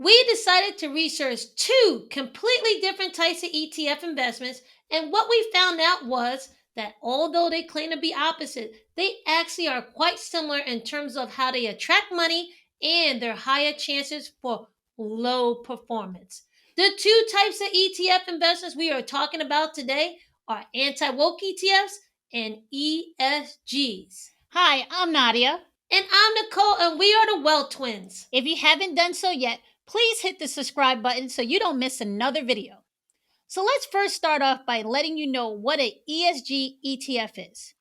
we decided to research two completely different types of ETF investments, and what we found out was that although they claim to be opposite, they actually are quite similar in terms of how they attract money and their higher chances for low performance. The two types of ETF investments we are talking about today are anti woke ETFs and ESGs. Hi, I'm Nadia. And I'm Nicole, and we are the Well Twins. If you haven't done so yet, please hit the subscribe button so you don't miss another video. So let's first start off by letting you know what an ESG ETF is.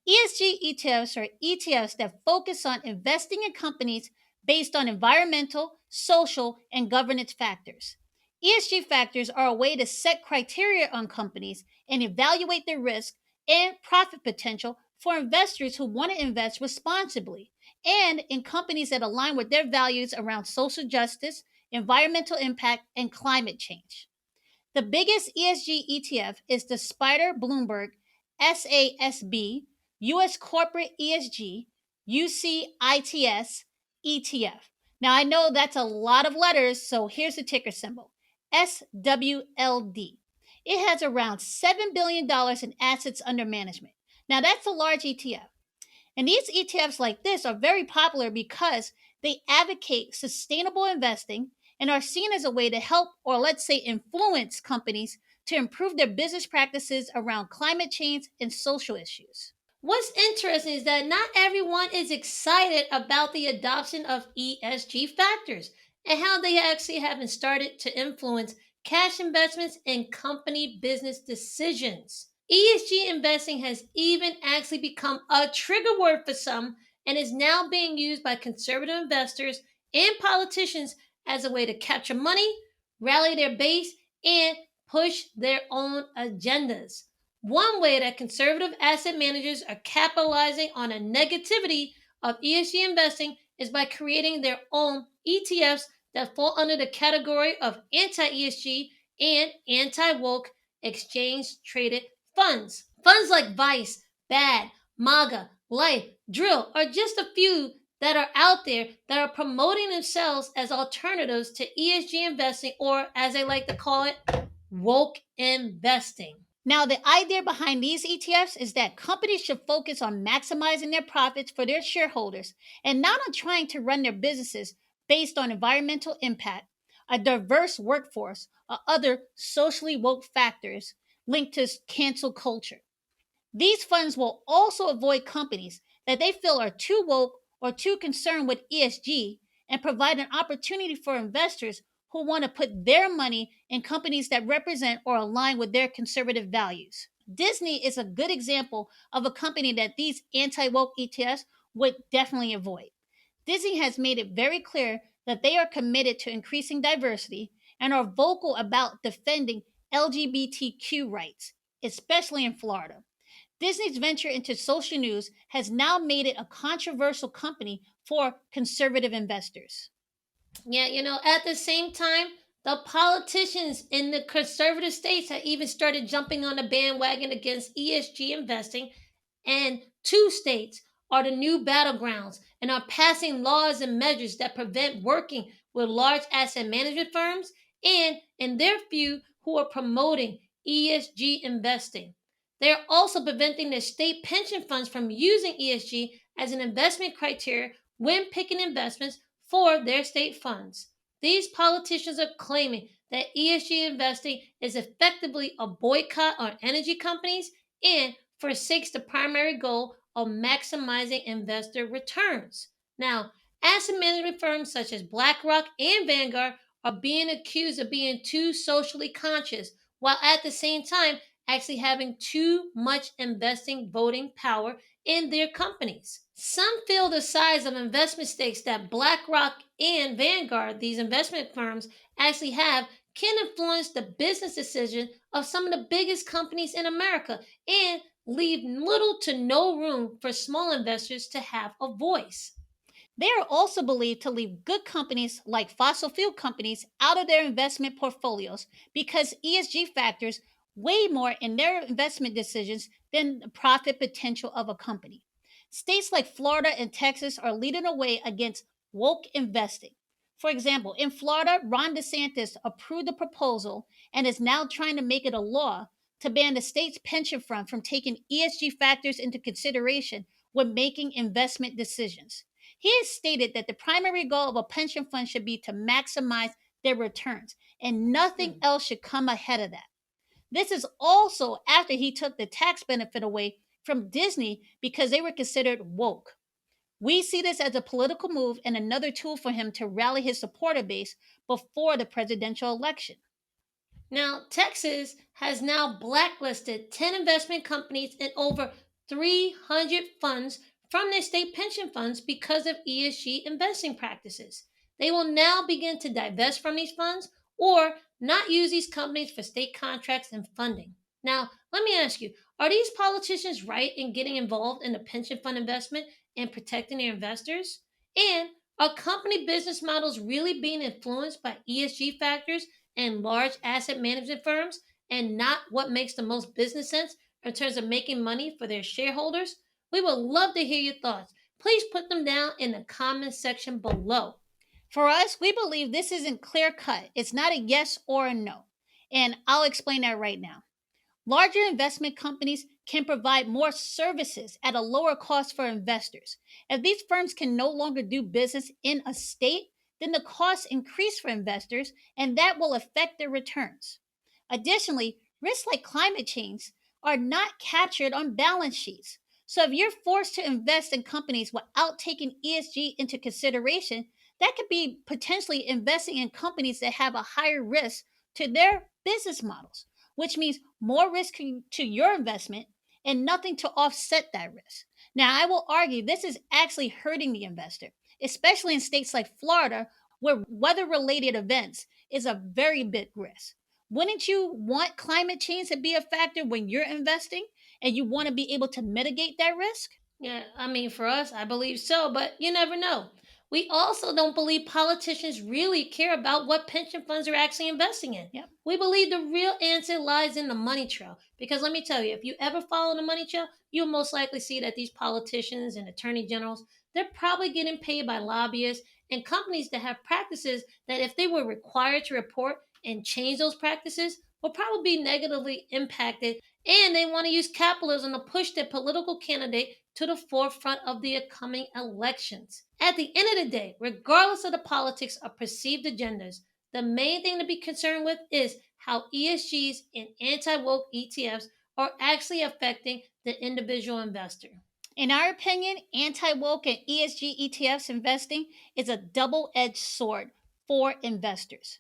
ESG ETFs are ETFs that focus on investing in companies based on environmental, social, and governance factors. ESG factors are a way to set criteria on companies and evaluate their risk and profit potential for investors who want to invest responsibly and in companies that align with their values around social justice, environmental impact, and climate change. The biggest ESG ETF is the Spider Bloomberg SASB US Corporate ESG UCITS ETF. Now I know that's a lot of letters, so here's the ticker symbol SWLD. It has around $7 billion in assets under management. Now that's a large ETF. And these ETFs like this are very popular because they advocate sustainable investing and are seen as a way to help, or let's say influence, companies to improve their business practices around climate change and social issues. What's interesting is that not everyone is excited about the adoption of ESG factors and how they actually haven't started to influence cash investments and company business decisions. ESG investing has even actually become a trigger word for some and is now being used by conservative investors and politicians as a way to capture money, rally their base, and push their own agendas. One way that conservative asset managers are capitalizing on a negativity of ESG investing is by creating their own ETFs that fall under the category of anti ESG and anti woke exchange traded funds. Funds like Vice, BAD, MAGA, Life, Drill are just a few that are out there that are promoting themselves as alternatives to ESG investing, or as they like to call it, woke investing. Now, the idea behind these ETFs is that companies should focus on maximizing their profits for their shareholders and not on trying to run their businesses based on environmental impact, a diverse workforce, or other socially woke factors linked to cancel culture. These funds will also avoid companies that they feel are too woke or too concerned with ESG and provide an opportunity for investors who want to put their money in companies that represent or align with their conservative values. Disney is a good example of a company that these anti woke ETFs would definitely avoid. Disney has made it very clear that they are committed to increasing diversity and are vocal about defending LGBTQ rights, especially in Florida. Disney's venture into social news has now made it a controversial company for conservative investors. Yeah, at the same time, the politicians in the conservative states have even started jumping on the bandwagon against ESG investing, and two states are the new battlegrounds and are passing laws and measures that prevent working with large asset management firms and, in their view, who are promoting ESG investing. They are also preventing their state pension funds from using ESG as an investment criteria when picking investments for their state funds. These politicians are claiming that ESG investing is effectively a boycott on energy companies and forsakes the primary goal of maximizing investor returns. Now, asset management firms such as BlackRock and Vanguard are being accused of being too socially conscious, while at the same time actually having too much investing voting power in their companies. Some feel the size of investment stakes that BlackRock and Vanguard, these investment firms, actually have can influence the business decision of some of the biggest companies in America and leave little to no room for small investors to have a voice. They are also believed to leave good companies like fossil fuel companies out of their investment portfolios because ESG factors weigh more in their investment decisions than the profit potential of a company. States like Florida and Texas are leading the way against woke investing. For example, in Florida, Ron DeSantis approved the proposal and is now trying to make it a law to ban the state's pension fund from taking ESG factors into consideration when making investment decisions. He has stated that the primary goal of a pension fund should be to maximize their returns, and nothing Hmm. else should come ahead of that. This is also after he took the tax benefit away from Disney because they were considered woke. We see this as a political move and another tool for him to rally his supporter base before the presidential election. Now, Texas has now blacklisted 10 investment companies and over 300 funds from their state pension funds because of ESG investing practices. They will now begin to divest from these funds or not use these companies for state contracts and funding. Now, let me ask you, are these politicians right in getting involved in the pension fund investment and protecting their investors? And are company business models really being influenced by ESG factors and large asset management firms and not what makes the most business sense in terms of making money for their shareholders? We would love to hear your thoughts. Please put them down in the comment section below. For us, we believe this isn't clear cut. It's not a yes or a no. And I'll explain that right now. Larger investment companies can provide more services at a lower cost for investors. If these firms can no longer do business in a state, then the costs increase for investors and that will affect their returns. Additionally, risks like climate change are not captured on balance sheets. So if you're forced to invest in companies without taking ESG into consideration, that could be potentially investing in companies that have a higher risk to their business models, which means more risk to your investment and nothing to offset that risk. Now, I will argue this is actually hurting the investor, especially in states like Florida, where weather related events is a very big risk. Wouldn't you want climate change to be a factor when you're investing and you want to be able to mitigate that risk? Yeah, I mean, for us, I believe so, but you never know. We also don't believe politicians really care about what pension funds are actually investing in. Yep. We believe the real answer lies in the money trail. Because let me tell you, if you ever follow the money trail, you'll most likely see that these politicians and attorney generals, they're probably getting paid by lobbyists and companies that have practices that if they were required to report and change those practices, will probably be negatively impacted, and they want to use capitalism to push their political candidate to the forefront of the upcoming elections. At the end of the day, regardless of the politics or perceived agendas, the main thing to be concerned with is how ESGs and anti woke ETFs are actually affecting the individual investor. In our opinion, anti woke and ESG ETFs investing is a double edged sword for investors.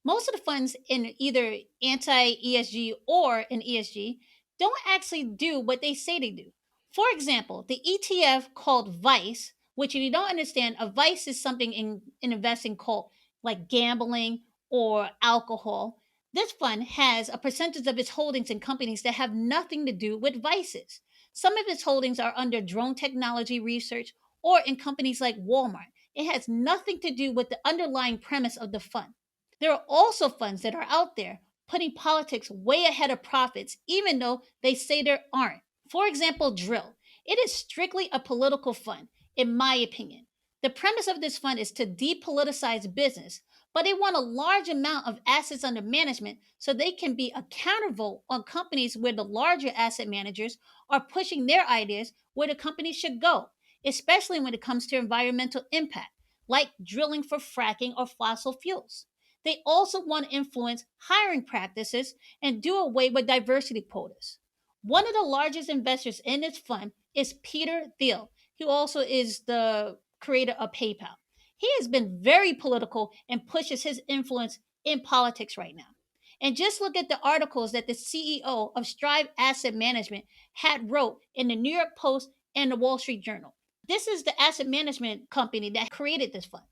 Most of the funds in either anti ESG or in ESG don't actually do what they say they do. For example, the ETF called Vice, which if you don't understand, a vice is something in investing called like gambling or alcohol. This fund has a percentage of its holdings in companies that have nothing to do with vices. Some of its holdings are under drone technology research or in companies like Walmart. It has nothing to do with the underlying premise of the fund. There are also funds that are out there putting politics way ahead of profits, even though they say there aren't. For example, Drill. It is strictly a political fund, in my opinion. The premise of this fund is to depoliticize business, but they want a large amount of assets under management so they can be a countervote on companies where the larger asset managers are pushing their ideas where the company should go, especially when it comes to environmental impact, like drilling for fracking or fossil fuels. They also want to influence hiring practices and do away with diversity quotas. One of the largest investors in this fund is Peter Thiel, who also is the creator of PayPal. He has been very political and pushes his influence in politics right now. And just look at the articles that the CEO of Strive Asset Management had wrote in the New York Post and the Wall Street Journal. This is the asset management company that created this fund.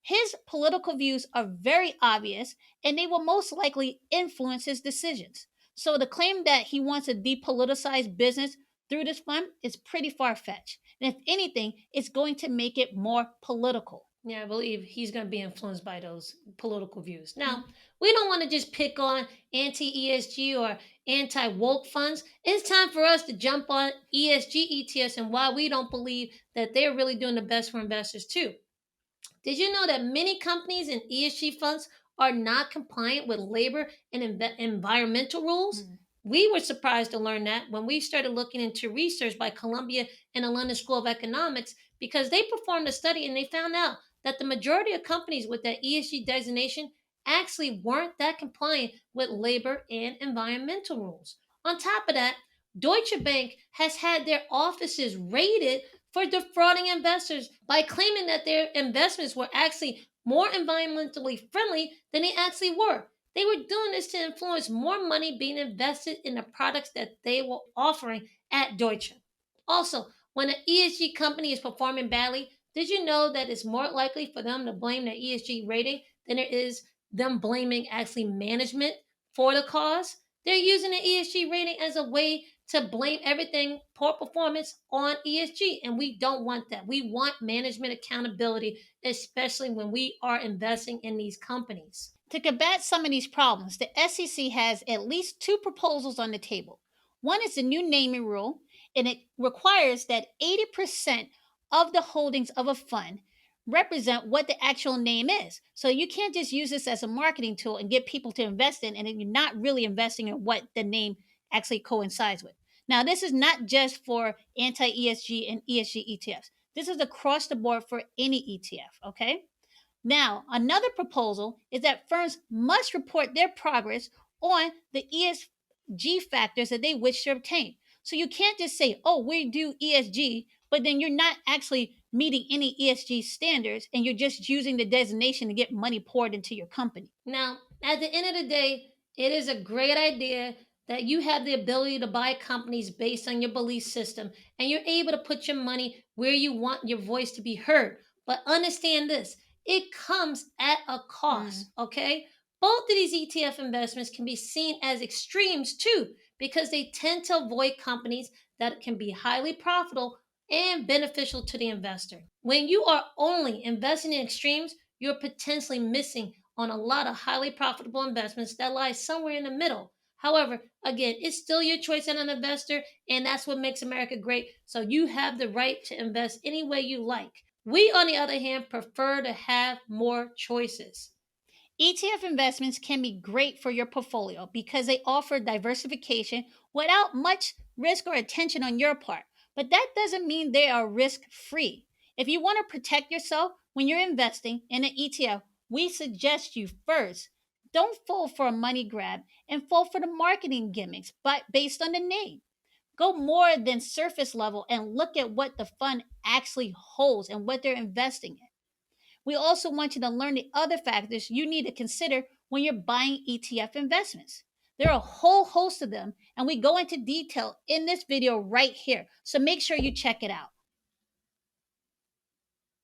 His political views are very obvious and they will most likely influence his decisions. So the claim that he wants to depoliticize business through this fund is pretty far fetched. And if anything, it's going to make it more political. Yeah, I believe he's going to be influenced by those political views. Now, Mhm. we don't want to just pick on anti ESG or anti woke funds. It's time for us to jump on ESG ETFs and why we don't believe that they're really doing the best for investors, too. Did you know that many companies and ESG funds are not compliant with labor and environmental rules? Mm. We were surprised to learn that when we started looking into research by Columbia and the London School of Economics because they performed a study and they found out that the majority of companies with that ESG designation actually weren't that compliant with labor and environmental rules. On top of that, Deutsche Bank has had their offices raided for defrauding investors by claiming that their investments were actually more environmentally friendly than they actually were. They were doing this to influence more money being invested in the products that they were offering at Deutsche. Also, when an ESG company is performing badly, did you know that it's more likely for them to blame their ESG rating than it is them blaming actually management for the cause? They're using the ESG rating as a way to blame everything poor performance on ESG, and we don't want that. We want management accountability, especially when we are investing in these companies. To combat some of these problems, the SEC has at least two proposals on the table. One is the new naming rule, and it requires that 80% of the holdings of a fund represent what the actual name is. So you can't just use this as a marketing tool and get people to invest in, and then you're not really investing in what the name actually coincides with. Now, this is not just for anti ESG and ESG ETFs. This is across the board for any ETF, okay? Now, another proposal is that firms must report their progress on the ESG factors that they wish to obtain. So you can't just say, oh, we do ESG, but then you're not actually meeting any ESG standards and you're just using the designation to get money poured into your company. Now, at the end of the day, it is a great idea that you have the ability to buy companies based on your belief system and you're able to put your money where you want your voice to be heard. But understand this, it comes at a Mm. cost, okay? Both of these ETF investments can be seen as extremes too, because they tend to avoid companies that can be highly profitable and beneficial to the investor. When you are only investing in extremes, you're potentially missing on a lot of highly profitable investments that lie somewhere in the middle. However, again, it's still your choice as an investor, and that's what makes America great. So you have the right to invest any way you like. We, on the other hand, prefer to have more choices. ETF investments can be great for your portfolio because they offer diversification without much risk or attention on your part. But that doesn't mean they are risk free. If you want to protect yourself when you're investing in an ETF, we suggest you first don't fall for a money grab and fall for the marketing gimmicks, but based on the name. Go more than surface level and look at what the fund actually holds and what they're investing in. We also want you to learn the other factors you need to consider when you're buying ETF investments. There are a whole host of them, and we go into detail in this video right here. So make sure you check it out.